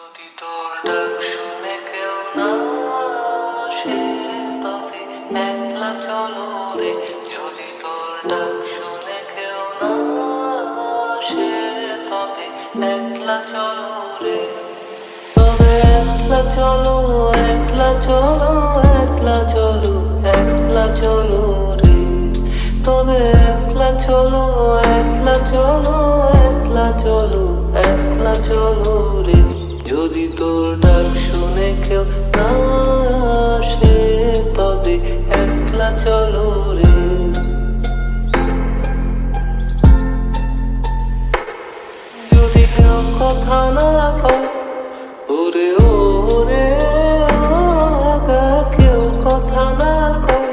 যদি তোর ডাক শুনে কেউ না আসে তবে একলা চলো রে। যদি তোর ডাক শুনে কেউ না আসে তবে একলা চলো রে। তবে একলা চলো, একলা চলো, একলা চলো, একলা চলো রে। তবে একলা চলো, একলা চলো, একলা চলো, একলা চলো রে। যদি তোর ডাক শুনে কেউ না আসে তবে একলা চলো রে। যদি কেউ কথা না কয় ওরে ওরে আগা, কেউ কথা না কয়,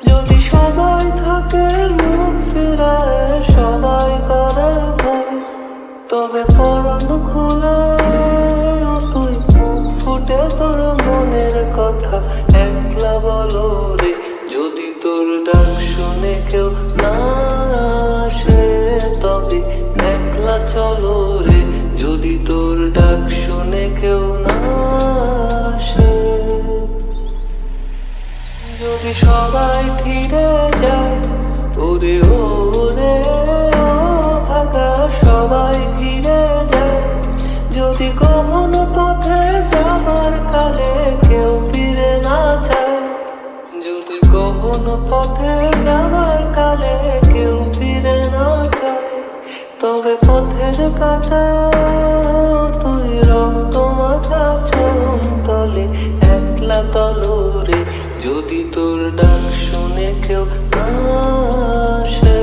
যদি সবাই থাকে মুখ ফিরায়, সবাই করে ভয়, তবে পরাণ খুলে তুই মুখ ফুটে তোর মনের কথা একলা বলো রে। যদি তোর ডাক শুনে কেউ না আসে তবে একলা চলো রে। যদি তোর ডাক শুনে কেউ না আসে, যদি সবাই ফিরে যায় ওরে ওরে ও ভাগা, সবাই ফিরে যায়, যদি কোন পথে যাবার কালে কেউ ফিরে না যায়, যদি কোন পথে যাবার কালে কেউ ফিরে না যায়, তবে পথের কাটা তুই রক্ত মাখা চরণ তলে একলা তলো রে। যদি তোর ডাক শুনে কেউ না আসে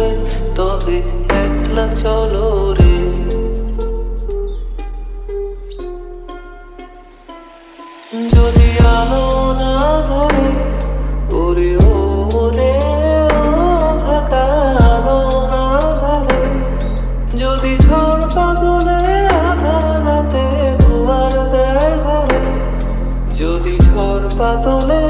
তবে একলা চলো রে। যদি আলো না ধরে ওরে ওরে ও ভাগা, আলো না ধরে, যদি ঝড় পাগলে আধা রাতে দুয়ার দেয় ঘরে, যদি ঝড় পাতলে